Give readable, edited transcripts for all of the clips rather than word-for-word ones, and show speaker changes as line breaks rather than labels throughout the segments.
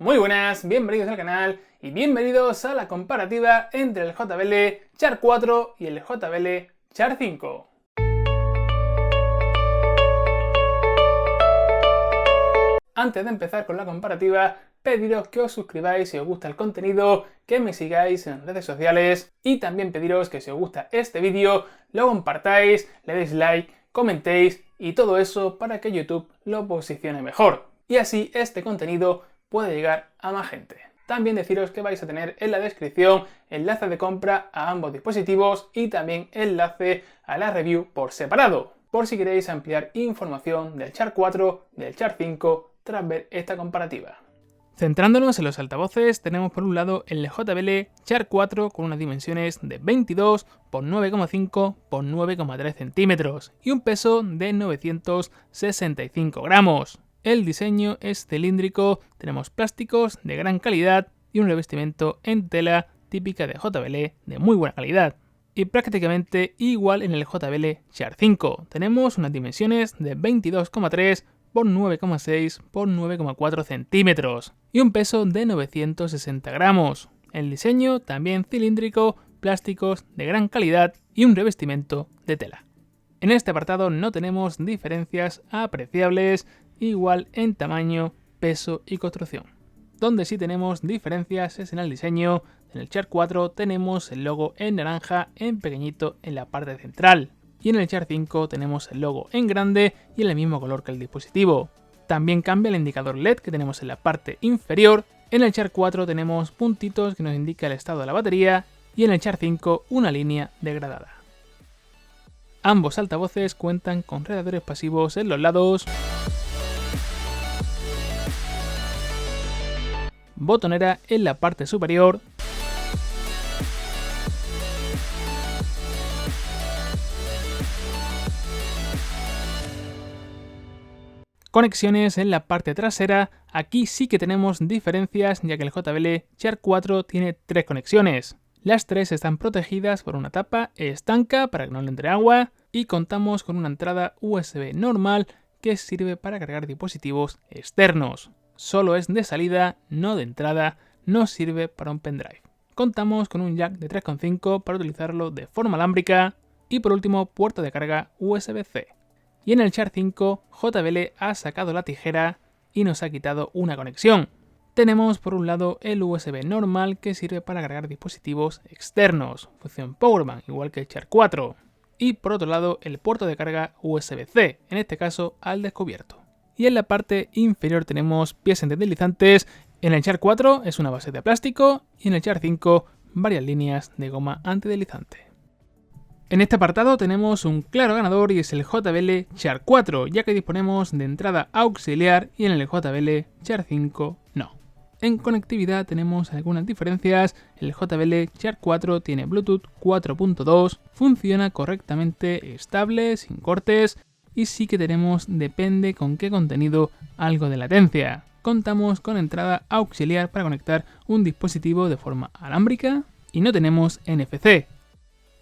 Muy buenas, bienvenidos al canal y bienvenidos a la comparativa entre el JBL Char 4 y el JBL Char 5. Antes de empezar con la comparativa, pediros que os suscribáis si os gusta el contenido, que me sigáis en redes sociales y también pediros que si os gusta este vídeo lo compartáis, le deis like, comentéis y todo eso para que YouTube lo posicione mejor y así este contenido puede llegar a más gente. También deciros que vais a tener en la descripción enlace de compra a ambos dispositivos y también enlace a la review por separado, por si queréis ampliar información del Char 4 y del Char 5 tras ver esta comparativa. Centrándonos en los altavoces, tenemos por un lado el JBL Char 4 con unas dimensiones de 22 x 9,5 x 9,3 centímetros y un peso de 965 gramos. El diseño es cilíndrico, tenemos plásticos de gran calidad y un revestimiento en tela típica de JBL de muy buena calidad. Y prácticamente igual en el JBL Char 5. Tenemos unas dimensiones de 22,3 x 9,6 x 9,4 centímetros y un peso de 960 gramos. El diseño también cilíndrico, plásticos de gran calidad y un revestimiento de tela. En este apartado no tenemos diferencias apreciables, igual en tamaño, peso y construcción. Donde sí tenemos diferencias es en el diseño. En el Char 4 tenemos el logo en naranja en pequeñito en la parte central. Y en el Char 5 tenemos el logo en grande y en el mismo color que el dispositivo. También cambia el indicador LED que tenemos en la parte inferior. En el Char 4 tenemos puntitos que nos indica el estado de la batería y en el Char 5 una línea degradada. Ambos altavoces cuentan con radiadores pasivos en los lados, botonera en la parte superior, conexiones en la parte trasera. Aquí sí que tenemos diferencias ya que el JBL Char 4 tiene 3 conexiones. Las 3 están protegidas por una tapa estanca para que no le entre agua y contamos con una entrada USB normal que sirve para cargar dispositivos externos. Solo es de salida, no de entrada, no sirve para un pendrive. Contamos con un jack de 3,5 para utilizarlo de forma alámbrica y por último puerto de carga USB-C. Y en el Char 5 JBL ha sacado la tijera y nos ha quitado una conexión. Tenemos por un lado el USB normal que sirve para cargar dispositivos externos, función Powerbank igual que el Char 4. Y por otro lado el puerto de carga USB-C, en este caso al descubierto. Y en la parte inferior tenemos piezas antideslizantes. En el Char 4 es una base de plástico y en el Char 5 varias líneas de goma antideslizante. En este apartado tenemos un claro ganador y es el JBL Char 4, ya que disponemos de entrada auxiliar y en el JBL Char 5 no. En conectividad tenemos algunas diferencias. El JBL Char 4 tiene Bluetooth 4.2, funciona correctamente, estable, sin cortes y sí que tenemos, depende con qué contenido, algo de latencia. Contamos con entrada auxiliar para conectar un dispositivo de forma alámbrica y no tenemos NFC.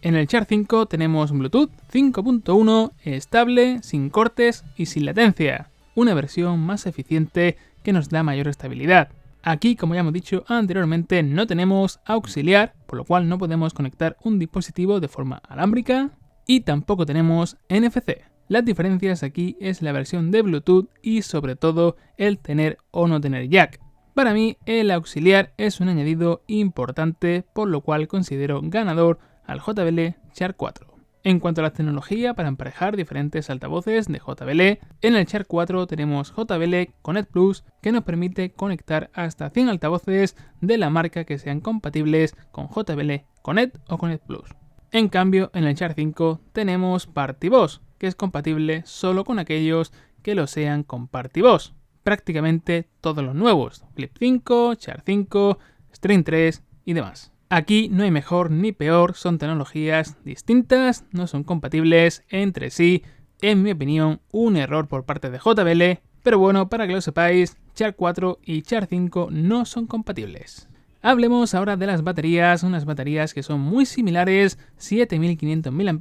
En el Char 5 tenemos Bluetooth 5.1, estable, sin cortes y sin latencia. Una versión más eficiente que nos da mayor estabilidad. Aquí, como ya hemos dicho anteriormente, no tenemos auxiliar, por lo cual no podemos conectar un dispositivo de forma alámbrica y tampoco tenemos NFC. Las diferencias aquí es la versión de Bluetooth y sobre todo el tener o no tener jack. Para mí el auxiliar es un añadido importante, por lo cual considero ganador al JBL Char 4. En cuanto a la tecnología para emparejar diferentes altavoces de JBL, en el Char 4 tenemos JBL Connect Plus que nos permite conectar hasta 100 altavoces de la marca que sean compatibles con JBL Connect o Connect Plus. En cambio, en el Char 5 tenemos PartyBoss, que es compatible solo con aquellos que lo sean con PartyBoss. Prácticamente todos los nuevos, Flip 5, Char 5, Stream 3 y demás. Aquí no hay mejor ni peor, son tecnologías distintas, no son compatibles entre sí. En mi opinión, un error por parte de JBL, pero bueno, para que lo sepáis, Char 4 y Char 5 no son compatibles. Hablemos ahora de las baterías, unas baterías que son muy similares, 7500 mAh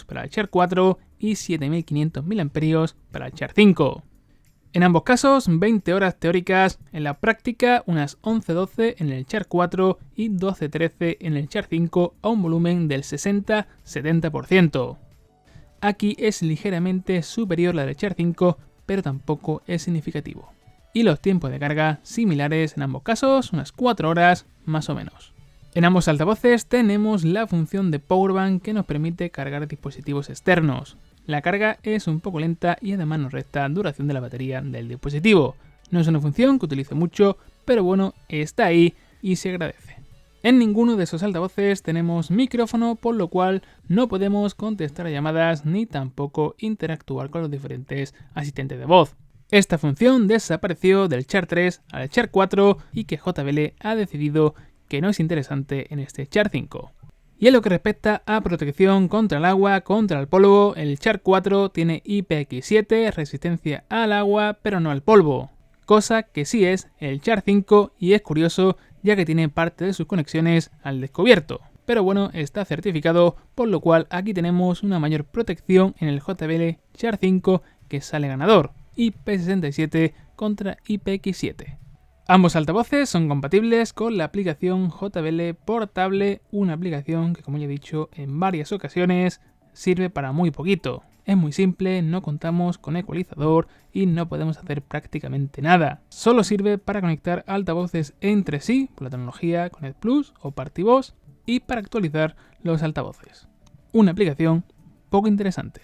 para el Char 4 y 7500 mAh para el Char 5. En ambos casos, 20 horas teóricas, en la práctica unas 11-12 en el Char 4 y 12-13 en el Char 5 a un volumen del 60-70%. Aquí es ligeramente superior la del Char 5, pero tampoco es significativo. Y los tiempos de carga similares en ambos casos, unas 4 horas más o menos. En ambos altavoces tenemos la función de Powerbank que nos permite cargar dispositivos externos. La carga es un poco lenta y además nos resta duración de la batería del dispositivo. No es una función que utilice mucho, pero bueno, está ahí y se agradece. En ninguno de esos altavoces tenemos micrófono, por lo cual no podemos contestar a llamadas ni tampoco interactuar con los diferentes asistentes de voz. Esta función desapareció del Char 3 al Char 4 y que JBL ha decidido que no es interesante en este Char 5. Y en lo que respecta a protección contra el agua, contra el polvo, el Char 4 tiene IPX7, resistencia al agua, pero no al polvo. Cosa que sí es el Char 5 y es curioso ya que tiene parte de sus conexiones al descubierto. Pero bueno, está certificado, por lo cual aquí tenemos una mayor protección en el JBL Char 5 que sale ganador, IP67 contra IPX7. Ambos altavoces son compatibles con la aplicación JBL Portable, una aplicación que, como ya he dicho en varias ocasiones, sirve para muy poquito. Es muy simple, no contamos con ecualizador y no podemos hacer prácticamente nada. Solo sirve para conectar altavoces entre sí por la tecnología Connect Plus o PartyVoz y para actualizar los altavoces. Una aplicación poco interesante.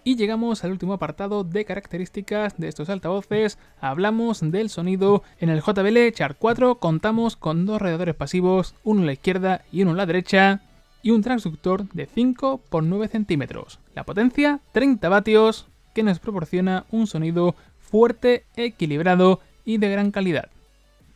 Y llegamos al último apartado de características de estos altavoces. Hablamos del sonido. En el JBL Char 4 contamos con dos radiadores pasivos, uno a la izquierda y uno a la derecha, y un transductor de 5 x 9 centímetros. La potencia 30 vatios, que nos proporciona un sonido fuerte, equilibrado y de gran calidad.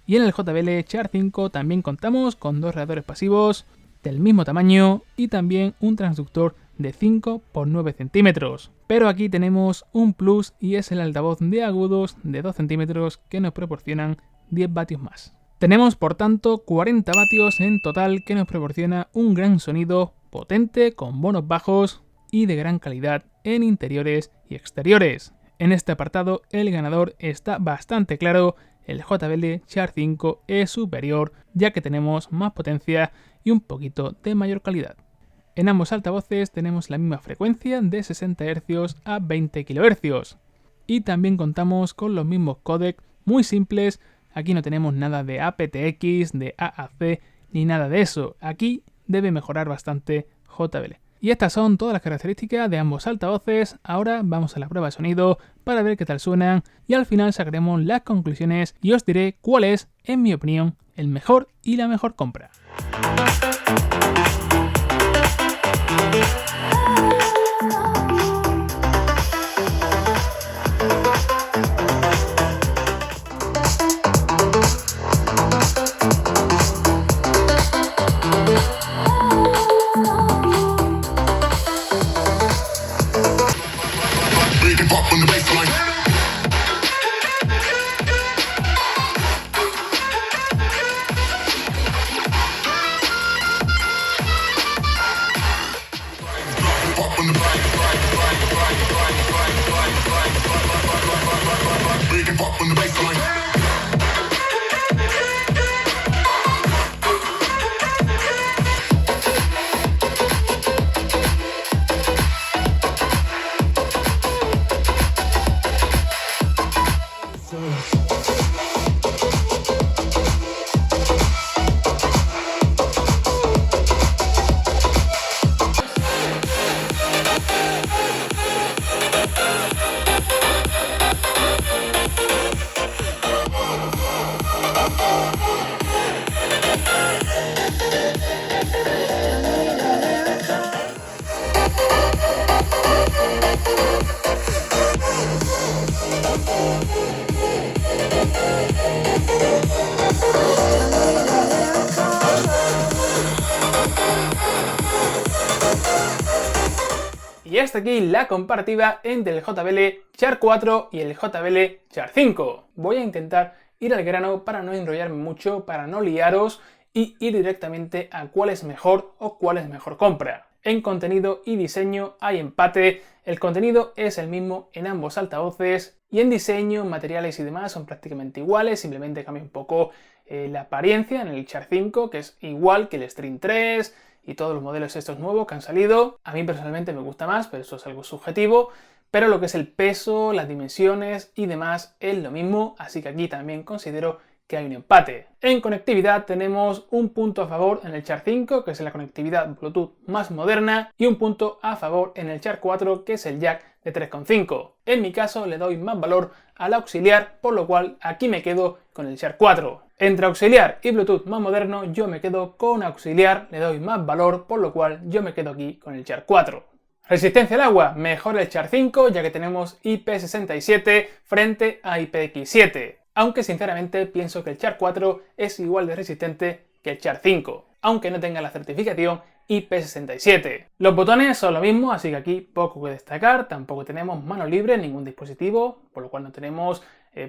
Y en el JBL Char 5 también contamos con dos radiadores pasivos del mismo tamaño y también un transductor de 5 x 9 centímetros. Pero aquí tenemos un plus y es el altavoz de agudos de 2 centímetros que nos proporcionan 10 vatios más. Tenemos por tanto 40 vatios en total que nos proporciona un gran sonido potente con bonos bajos y de gran calidad en interiores y exteriores. En este apartado el ganador está bastante claro, el JBL Char 5 es superior ya que tenemos más potencia y un poquito de mayor calidad. En ambos altavoces tenemos la misma frecuencia de 60 Hz a 20 kHz y también contamos con los mismos códecs muy simples. Aquí no tenemos nada de aptX, de AAC ni nada de eso. Aquí debe mejorar bastante JBL. Y estas son todas las características de ambos altavoces. Ahora vamos a la prueba de sonido para ver qué tal suenan y al final sacaremos las conclusiones y os diré cuál es, en mi opinión, el mejor y la mejor compra. Y hasta aquí la comparativa entre el JBL Char 4 y el JBL Char 5. Voy a intentar ir al grano para no enrollarme mucho, para no liaros y ir directamente a cuál es mejor o cuál es mejor compra. En contenido y diseño hay empate, el contenido es el mismo en ambos altavoces y en diseño, materiales y demás son prácticamente iguales, simplemente cambia un poco la apariencia en el Shark 5, que es igual que el Stream 3 y todos los modelos estos nuevos que han salido. A mí personalmente me gusta más, pero eso es algo subjetivo. Pero lo que es el peso, las dimensiones y demás es lo mismo, así que aquí también considero que hay un empate. En conectividad tenemos un punto a favor en el Shark 5, que es la conectividad Bluetooth más moderna, y un punto a favor en el Shark 4, que es el jack de 3,5. En mi caso le doy más valor al auxiliar, por lo cual aquí me quedo con el Shark 4. Entre auxiliar y Bluetooth más moderno yo me quedo con auxiliar, le doy más valor, por lo cual yo me quedo aquí con el Shark 4. Resistencia al agua, mejor el Shark 5 ya que tenemos IP67 frente a IPX7, aunque sinceramente pienso que el Shark 4 es igual de resistente que el Shark 5, aunque no tenga la certificación IP67. Los botones son lo mismo, así que aquí poco que destacar, tampoco tenemos mano libre en ningún dispositivo, por lo cual no tenemos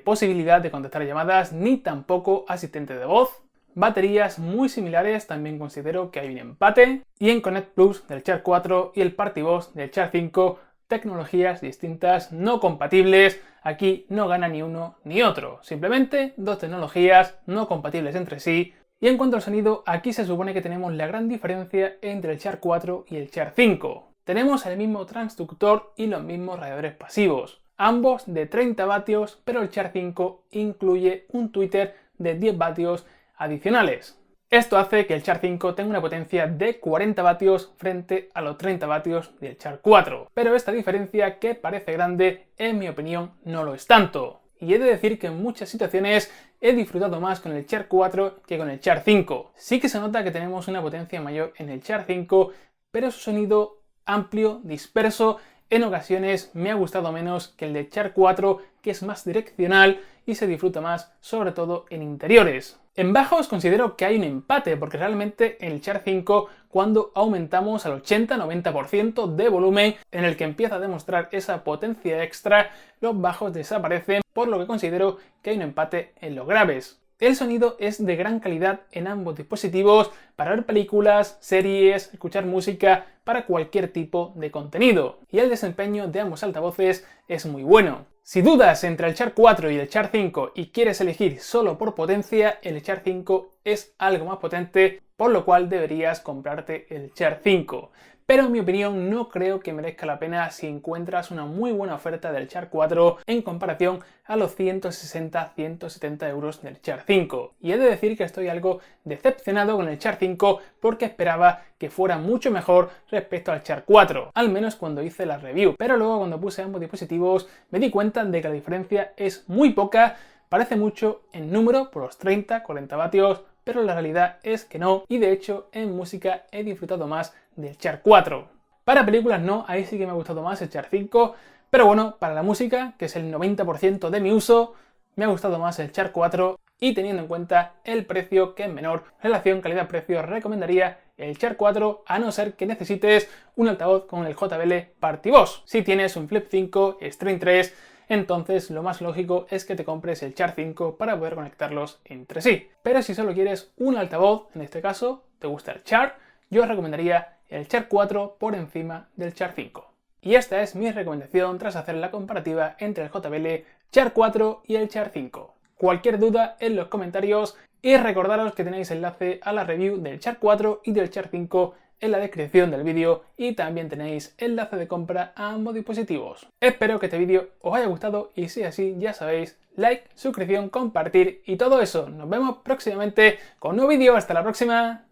posibilidad de contestar llamadas ni tampoco asistente de voz. Baterías muy similares, también considero que hay un empate. Y en Connect Plus del Shark 4 y el PartyBox del Shark 5, tecnologías distintas, no compatibles. Aquí no gana ni uno ni otro. Simplemente dos tecnologías no compatibles entre sí. Y en cuanto al sonido, aquí se supone que tenemos la gran diferencia entre el Shark 4 y el Shark 5. Tenemos el mismo transductor y los mismos radiadores pasivos. Ambos de 30 vatios, pero el Shark 5 incluye un tweeter de 10 vatios adicionales. Esto hace que el Shark 5 tenga una potencia de 40 vatios frente a los 30 vatios del Shark 4. Pero esta diferencia, que parece grande, en mi opinión no lo es tanto. Y he de decir que en muchas situaciones he disfrutado más con el Shark 4 que con el Shark 5. Sí que se nota que tenemos una potencia mayor en el Shark 5, pero su sonido amplio, disperso, en ocasiones me ha gustado menos que el de Shark 4, que es más direccional y se disfruta más, sobre todo en interiores. En bajos considero que hay un empate, porque realmente en el Shark 5, cuando aumentamos al 80-90% de volumen, en el que empieza a demostrar esa potencia extra, los bajos desaparecen, por lo que considero que hay un empate en los graves. El sonido es de gran calidad en ambos dispositivos para ver películas, series, escuchar música, para cualquier tipo de contenido. Y el desempeño de ambos altavoces es muy bueno. Si dudas entre el Shark 4 y el Shark 5 y quieres elegir solo por potencia, el Shark 5 es algo más potente, por lo cual deberías comprarte el Shark 5. Pero en mi opinión no creo que merezca la pena si encuentras una muy buena oferta del Shark 4 en comparación a los 160-170 euros del Shark 5. Y he de decir que estoy algo decepcionado con el Shark 5 porque esperaba que fuera mucho mejor respecto al Shark 4, al menos cuando hice la review. Pero luego cuando puse ambos dispositivos me di cuenta de que la diferencia es muy poca, parece mucho en número por los 30-40 vatios, pero la realidad es que no, y de hecho en música he disfrutado más del Shark 4. Para películas no, ahí sí que me ha gustado más el Shark 5, pero bueno, para la música, que es el 90% de mi uso, me ha gustado más el Shark 4, y teniendo en cuenta el precio, que es menor, relación calidad-precio, recomendaría el Shark 4, a no ser que necesites un altavoz con el JBL PartyBox. Si tienes un Flip 5, Stream 3, entonces lo más lógico es que te compres el Shark 5 para poder conectarlos entre sí. Pero si solo quieres un altavoz, en este caso te gusta el Shark, yo os recomendaría el Shark 4 por encima del Shark 5. Y esta es mi recomendación tras hacer la comparativa entre el JBL Shark 4 y el Shark 5. Cualquier duda en los comentarios, y recordaros que tenéis enlace a la review del Shark 4 y del Shark 5 en la descripción del vídeo, y también tenéis enlace de compra a ambos dispositivos. Espero que este vídeo os haya gustado y si es así, ya sabéis, like, suscripción, compartir y todo eso. Nos vemos próximamente con un nuevo vídeo. Hasta la próxima.